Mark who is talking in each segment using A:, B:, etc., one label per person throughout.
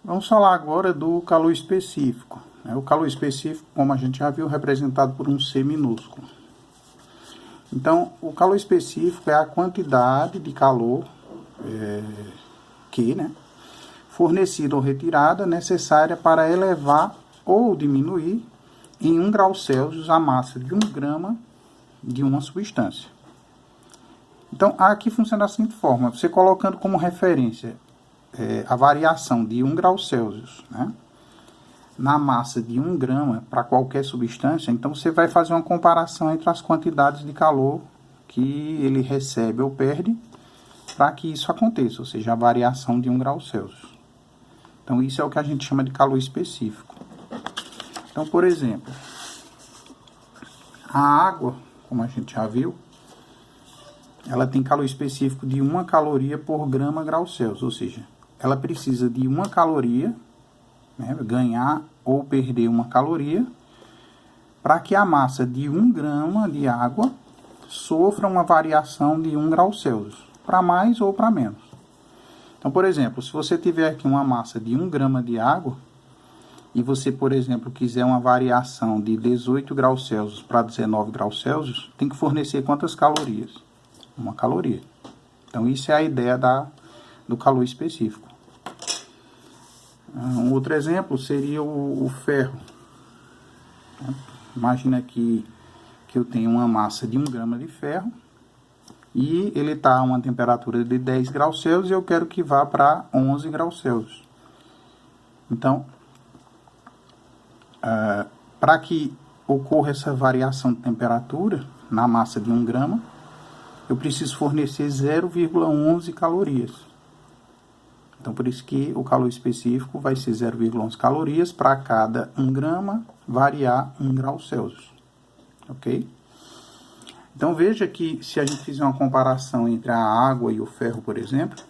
A: Vamos falar agora do calor específico. O calor específico, como a gente já viu, representado por um C minúsculo. Então, o calor específico é a quantidade de calor fornecida ou retirada necessária para elevar ou diminuir em 1 grau Celsius a massa de 1 grama de uma substância. Então, aqui funciona da seguinte forma: você colocando como referência a variação de 1 grau Celsius, né, na massa de 1 grama para qualquer substância, então você vai fazer uma comparação entre as quantidades de calor que ele recebe ou perde para que isso aconteça, ou seja, a variação de 1 grau Celsius. Então, isso é o que a gente chama de calor específico. Então, por exemplo, a água, como a gente já viu, ela tem calor específico de 1 caloria por grama grau Celsius, ou seja, ela precisa de 1 caloria, né, ganhar ou perder 1 caloria, para que a massa de 1 grama de água sofra uma variação de 1 grau Celsius, para mais ou para menos. Então, por exemplo, se você tiver aqui uma massa de 1 grama de água, e você, por exemplo, quiser uma variação de 18 graus Celsius para 19 graus Celsius, tem que fornecer quantas calorias? 1 caloria. Então, isso é a ideia do calor específico. Um outro exemplo seria o ferro. Imagina que eu tenho uma massa de 1 grama de ferro e ele está a uma temperatura de 10 graus Celsius e eu quero que vá para 11 graus Celsius. Então, para que ocorra essa variação de temperatura na massa de 1 grama, eu preciso fornecer 0,11 calorias. Então, por isso que o calor específico vai ser 0,11 calorias para cada 1 grama variar 1 grau Celsius. Ok? Então, veja que se a gente fizer uma comparação entre a água e o ferro, por exemplo,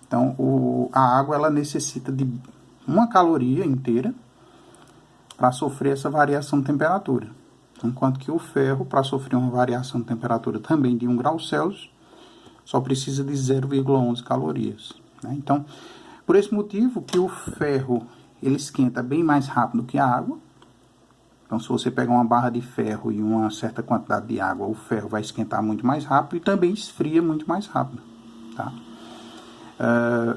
A: então a água ela necessita de 1 caloria inteira para sofrer essa variação de temperatura. Enquanto que o ferro, para sofrer uma variação de temperatura também de 1 grau Celsius, só precisa de 0,11 calorias. Né? Então, por esse motivo que o ferro ele esquenta bem mais rápido que a água. Então, se você pegar uma barra de ferro e uma certa quantidade de água, o ferro vai esquentar muito mais rápido e também esfria muito mais rápido. Tá?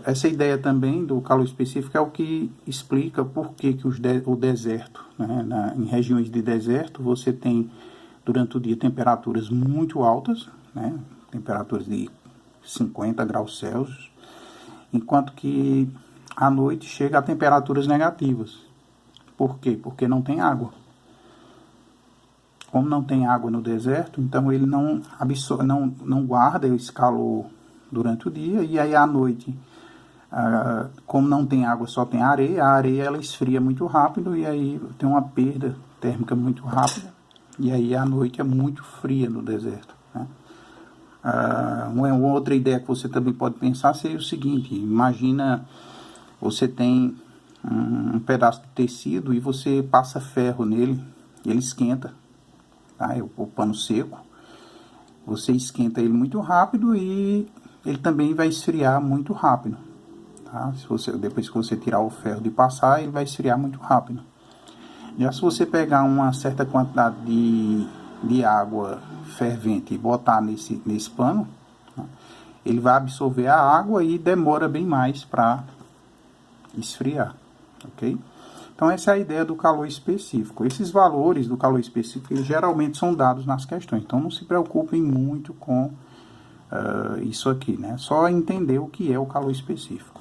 A: Essa ideia também do calor específico é o que explica por que o deserto, né, em regiões de deserto, você tem durante o dia temperaturas muito altas, né, temperaturas de 50 graus Celsius, enquanto que à noite chega a temperaturas negativas. Por quê? Porque não tem água. Como não tem água no deserto, então ele não guarda esse calor durante o dia, e aí à noite, como não tem água, só tem areia, a areia ela esfria muito rápido, e aí tem uma perda térmica muito rápida, e aí à noite é muito fria no deserto. Né? Uma outra ideia que você também pode pensar seria o seguinte: imagina você tem um pedaço de tecido e você passa ferro nele, ele esquenta, tá? O pano seco, você esquenta ele muito rápido e ele também vai esfriar muito rápido. Tá? Depois que você tirar o ferro de passar, ele vai esfriar muito rápido. Já se você pegar uma certa quantidade de água fervente e botar nesse pano, tá? Ele vai absorver a água e demora bem mais para esfriar. Ok? Então, essa é a ideia do calor específico. Esses valores do calor específico eles geralmente são dados nas questões. Então, não se preocupem muito com isso aqui, né? Só entender o que é o calor específico.